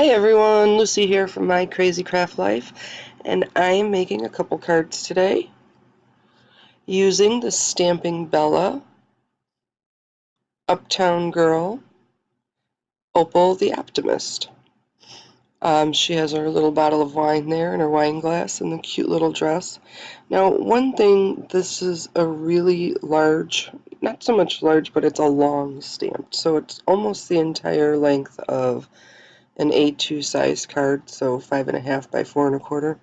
Hi everyone, Lucy here from My Crazy Craft Life, and I'm making a couple cards today using the Stamping Bella, Uptown Girl, Opal the Optimist. She has her little bottle of wine there and her wine glass and the cute little dress. Now, one thing, this is a really large, not so much large, but it's a long stamp, so it's almost the entire length of an A2 size card, so 5.5 by 4.25.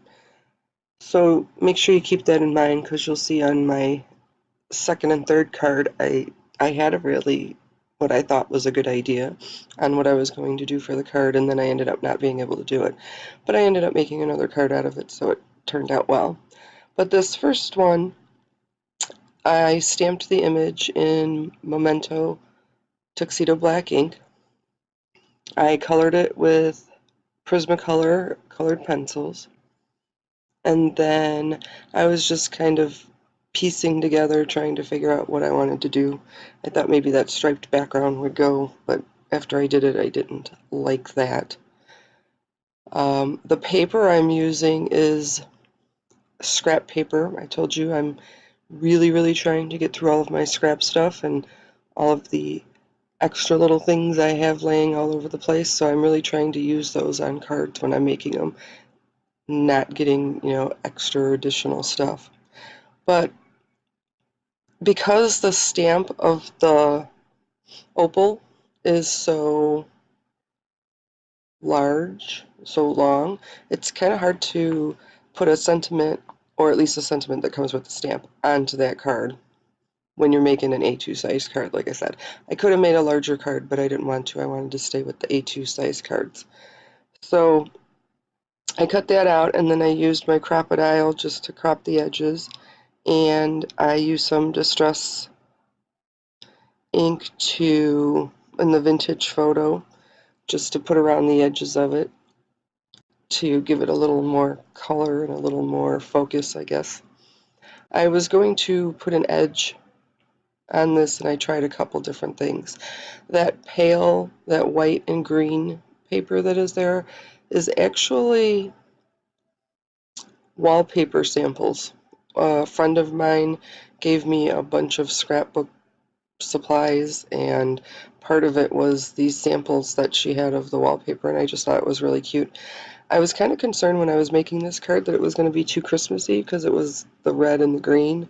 So make sure you keep that in mind, because you'll see on my second and third card I had a really what I thought was a good idea on what I was going to do for the card, and then I ended up not being able to do it. But I ended up making another card out of it, so it turned out well. But this first one, I stamped the image in Memento Tuxedo Black ink. I colored it with Prismacolor colored pencils. And then I was just kind of piecing together, trying to figure out what I wanted to do. I thought maybe that striped background would go, but after I did it, I didn't like that. The paper I'm using is scrap paper. I told you I'm really trying to get through all of my scrap stuff and all of the extra little things I have laying all over the place, so I'm really trying to use those on cards when I'm making them, not getting, extra additional stuff. But because the stamp of the opal is so large, so long, it's kind of hard to put a sentiment, or at least a sentiment that comes with the stamp, onto that card when you're making an A2 size card, like I said. I could have made a larger card, but I didn't want to. I wanted to stay with the A2 size cards. So I cut that out, and then I used my Crop-A-Dile just to crop the edges, and I used some Distress ink in the vintage photo, just to put around the edges of it to give it a little more color and a little more focus, I guess. I was going to put an edge on this, and I tried a couple different things. That white and green paper that is there is actually wallpaper samples. A friend of mine gave me a bunch of scrapbook supplies, and part of it was these samples that she had of the wallpaper, and I just thought it was really cute. I was kind of concerned when I was making this card that it was going to be too Christmassy because it was the red and the green,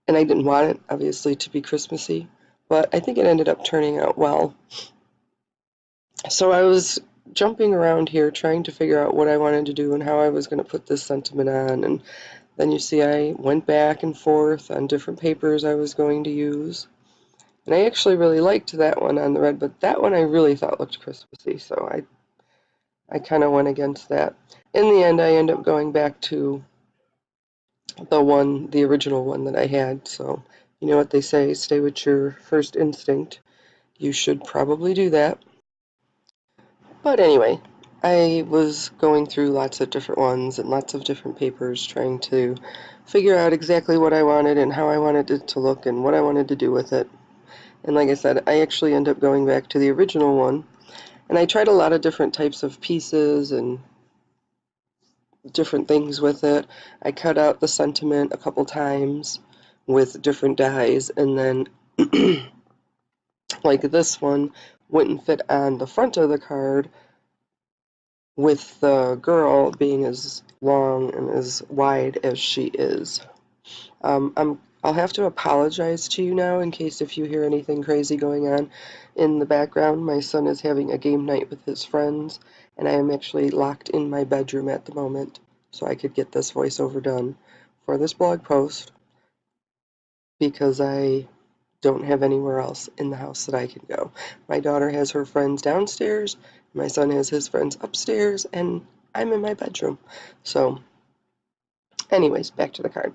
and I didn't want it, obviously, to be Christmassy, but I think it ended up turning out well. So I was jumping around here trying to figure out what I wanted to do and how I was going to put this sentiment on, and then you see I went back and forth on different papers I was going to use. And I actually really liked that one on the red, but that one I really thought looked Christmassy, so I kind of went against that. In the end, I ended up going back to the original one that I had, so you know what they say, stay with your first instinct. You should probably do that. But anyway, I was going through lots of different ones and lots of different papers trying to figure out exactly what I wanted and how I wanted it to look and what I wanted to do with it. And like I said, I actually ended up going back to the original one, and I tried a lot of different types of pieces and different things with it. I cut out the sentiment a couple times with different dies, and then like this one wouldn't fit on the front of the card with the girl being as long and as wide as she is. I'll have to apologize to you now in case if you hear anything crazy going on in the background. My son is having a game night with his friends, and I am actually locked in my bedroom at the moment, so I could get this voiceover done for this blog post because I don't have anywhere else in the house that I can go. My daughter has her friends downstairs, my son has his friends upstairs, and I'm in my bedroom. So anyways, back to the card.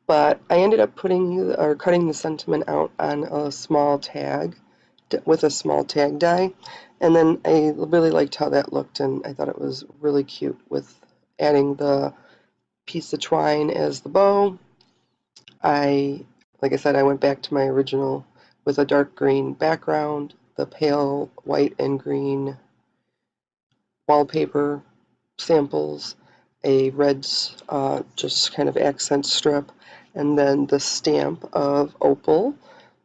But I ended up cutting the sentiment out on a small tag with a small tag die, and then I really liked how that looked, and I thought it was really cute with adding the piece of twine as the bow. Like I said, I went back to my original with a dark green background, the pale white and green wallpaper samples, a red just kind of accent strip, and then the stamp of Opal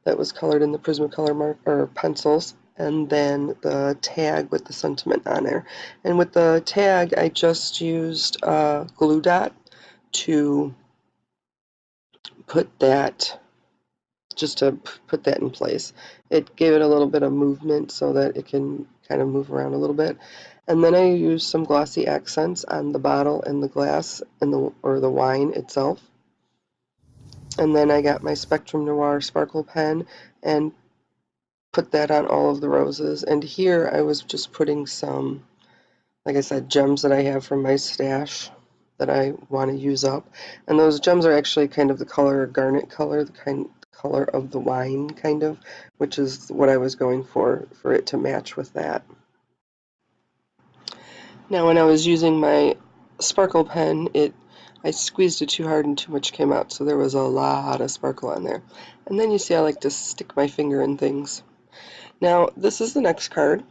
that was colored in the Prismacolor or pencils, and then the tag with the sentiment on there. And with the tag, I just used a glue dot to put that put that in place. It gave it a little bit of movement so that it can kind of move around a little bit. And then I used some glossy accents on the bottle and the glass and the wine itself. And then I got my Spectrum Noir sparkle pen and put that on all of the roses. And here I was just putting some, like I said, gems that I have from my stash that I want to use up. And those gems are actually kind of the color, garnet color, the color of the wine, kind of, which is what I was going for it to match with that. Now when I was using my sparkle pen, I squeezed it too hard and too much came out, so there was a lot of sparkle on there. And then you see I like to stick my finger in things. Now this is the next card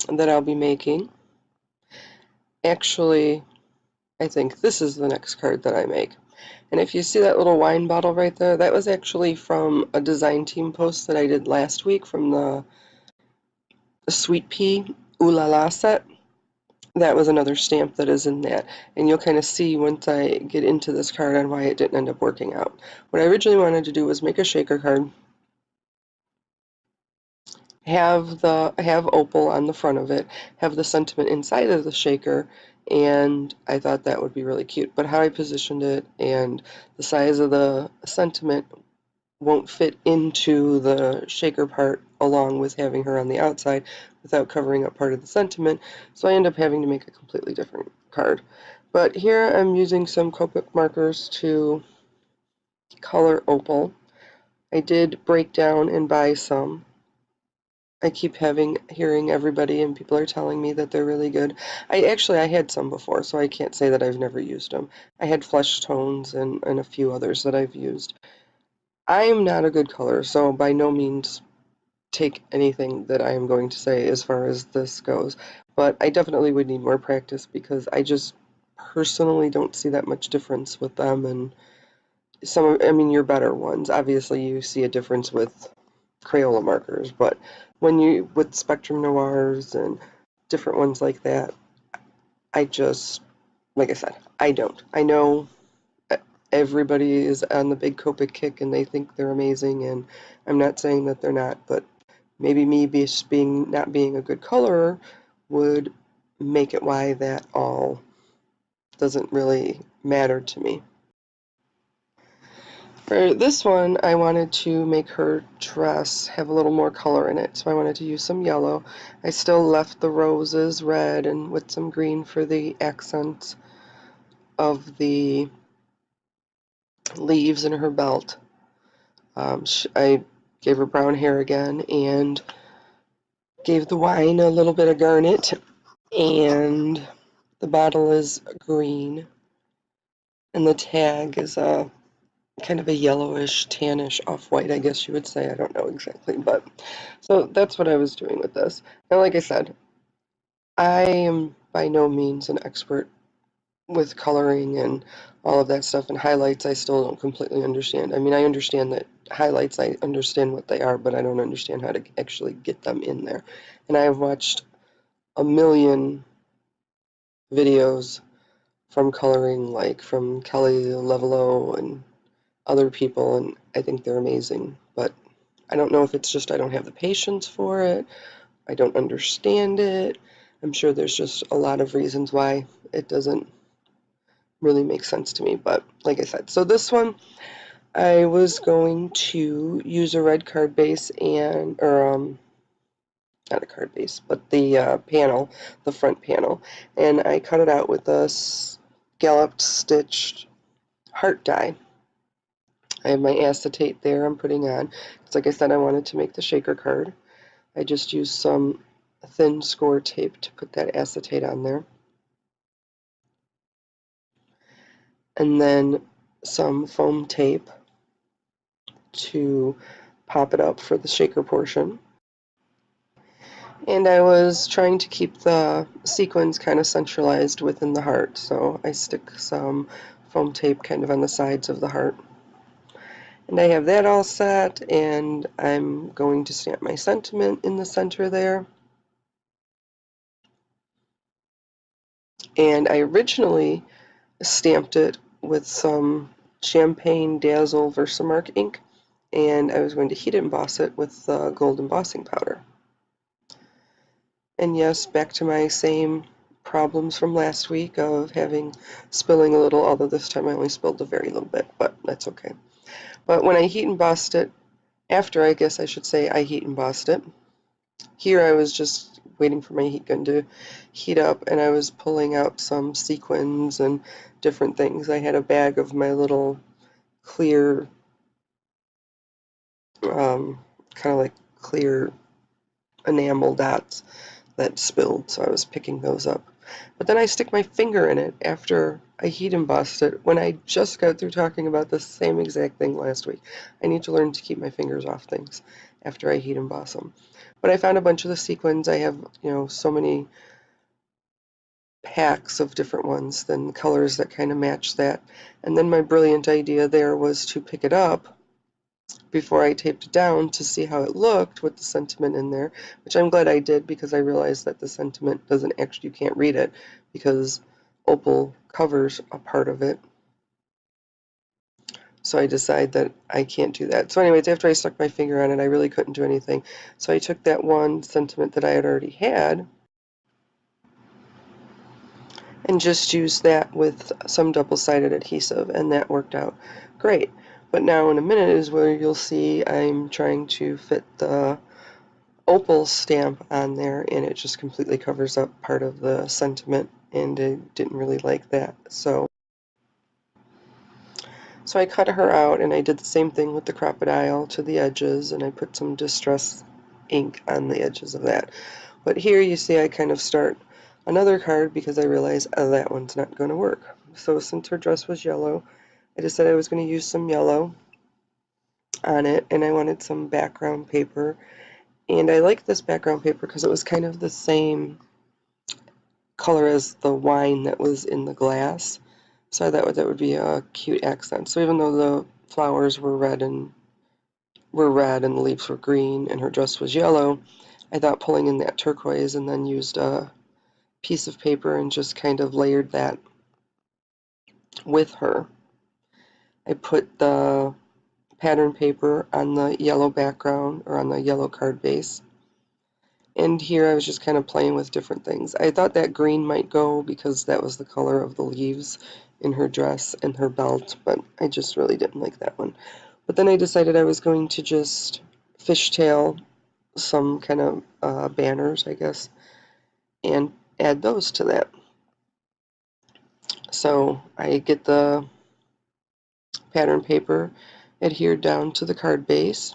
that I'll be making. Actually, I think this is the next card that I make. And if you see that little wine bottle right there, that was actually from a design team post that I did last week from the Sweet Pea Ooh La La set. That was another stamp that is in that. And you'll kind of see once I get into this card on why it didn't end up working out. What I originally wanted to do was make a shaker card, have Opal on the front of it, have the sentiment inside of the shaker, and I thought that would be really cute. But how I positioned it and the size of the sentiment won't fit into the shaker part along with having her on the outside without covering up part of the sentiment, so I end up having to make a completely different card. But here I'm using some Copic markers to color Opal. I did break down and buy some. I keep hearing everybody and people are telling me that they're really good. I had some before, so I can't say that I've never used them. I had Flesh Tones and a few others that I've used. I'm not a good color, so by no means take anything that I am going to say as far as this goes. But I definitely would need more practice because I just personally don't see that much difference with them and I mean, your better ones. Obviously, you see a difference with Crayola markers, but with Spectrum Noirs and different ones like that, I just, like I said, I don't. I know everybody is on the big Copic kick and they think they're amazing, and I'm not saying that they're not, but maybe me not being a good colorer would make it why that all doesn't really matter to me. For this one, I wanted to make her dress have a little more color in it, so I wanted to use some yellow. I still left the roses red and with some green for the accents of the leaves in her belt. I gave her brown hair again and gave the wine a little bit of garnet, and the bottle is green, and the tag is a kind of a yellowish, tannish, off-white, I guess you would say. I don't know exactly, but so that's what I was doing with this. Now, like I said, I am by no means an expert with coloring and all of that stuff, and highlights I still don't completely understand. I mean, I understand that highlights, I understand what they are, but I don't understand how to actually get them in there. And I have watched a million videos from coloring, like from Kelly Levelo and other people, and I think they're amazing. But I don't know if it's just I don't have the patience for it, I don't understand it. I'm sure there's just a lot of reasons why it doesn't really make sense to me. But like I said, so this one I was going to use a red card base or not a card base, but the panel, the front panel, and I cut it out with a scalloped stitched heart die. I have my acetate there I'm putting on. Because like I said, I wanted to make the shaker card. I just used some thin score tape to put that acetate on there. And then some foam tape to pop it up for the shaker portion. And I was trying to keep the sequins kind of centralized within the heart, so I stick some foam tape kind of on the sides of the heart. And I have that all set, and I'm going to stamp my sentiment in the center there. And I originally stamped it with some Champagne Dazzle Versamark ink, and I was going to heat emboss it with gold embossing powder. And yes, back to my same problems from last week of spilling a little, although this time I only spilled a very little bit, but that's okay. But when I heat embossed it, after I guess I should say I heat embossed it, here I was just waiting for my heat gun to heat up, and I was pulling out some sequins and different things. I had a bag of my little clear, kind of like clear enamel dots that spilled, so I was picking those up. But then I stick my finger in it after I heat embossed it when I just got through talking about the same exact thing last week. I need to learn to keep my fingers off things after I heat emboss them. But I found a bunch of the sequins. I have, so many packs of different ones, then colors that kind of match that. And then my brilliant idea there was to pick it up before I taped it down to see how it looked with the sentiment in there, which I'm glad I did because I realized that the sentiment doesn't actually, you can't read it because Opal covers a part of it. So I decided that I can't do that. So anyways, after I stuck my finger on it, I really couldn't do anything. So I took that one sentiment that I had already had and just used that with some double-sided adhesive, and that worked out great. But now in a minute is where you'll see I'm trying to fit the Opal stamp on there, and it just completely covers up part of the sentiment, and I didn't really like that. So I cut her out, and I did the same thing with the crocodile to the edges, and I put some distress ink on the edges of that. But here you see I kind of start another card because I realize that one's not going to work. So since her dress was yellow, I decided I was going to use some yellow on it, and I wanted some background paper. And I liked this background paper because it was kind of the same color as the wine that was in the glass. So I thought that would be a cute accent. So even though the flowers were red and the leaves were green and her dress was yellow, I thought pulling in that turquoise and then used a piece of paper and just kind of layered that with her. I put the pattern paper on the yellow background or on the yellow card base. And here I was just kind of playing with different things. I thought that green might go because that was the color of the leaves in her dress and her belt, but I just really didn't like that one. But then I decided I was going to just fishtail some kind of banners, I guess, and add those to that. So I get the pattern paper adhered down to the card base.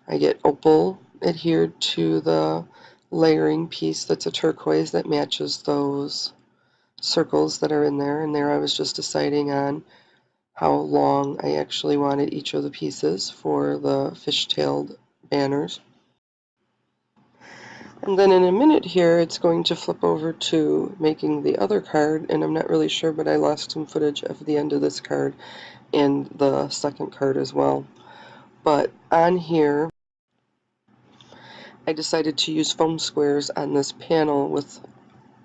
I get Opal adhered to the layering piece that's a turquoise that matches those circles that are in there, and there I was just deciding on how long I actually wanted each of the pieces for the fish-tailed banners. And then in a minute here it's going to flip over to making the other card, and I'm not really sure, but I lost some footage of the end of this card and the second card as well. But on here I decided to use foam squares on this panel with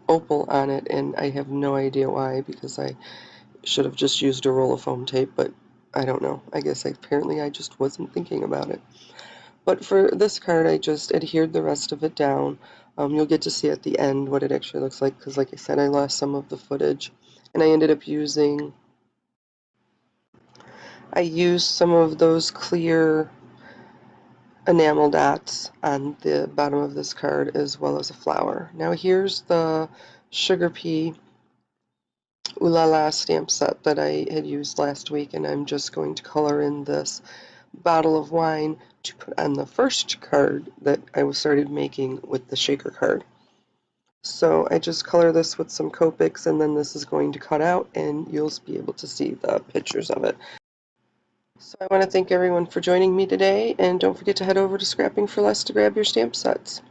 Opal on it, and I have no idea why, because I should have just used a roll of foam tape, but I don't know. I guess apparently I just wasn't thinking about it. But for this card, I just adhered the rest of it down. You'll get to see at the end what it actually looks like, because like I said, I lost some of the footage. And I used some of those clear enamel dots on the bottom of this card as well as a flower. Now here's the SugarPea Ooh La La stamp set that I had used last week, and I'm just going to color in this bottle of wine to put on the first card that I started making with the shaker card. So I just color this with some Copics, and then this is going to cut out and you'll be able to see the pictures of it. So I want to thank everyone for joining me today, and don't forget to head over to Scrapping for Less to grab your stamp sets.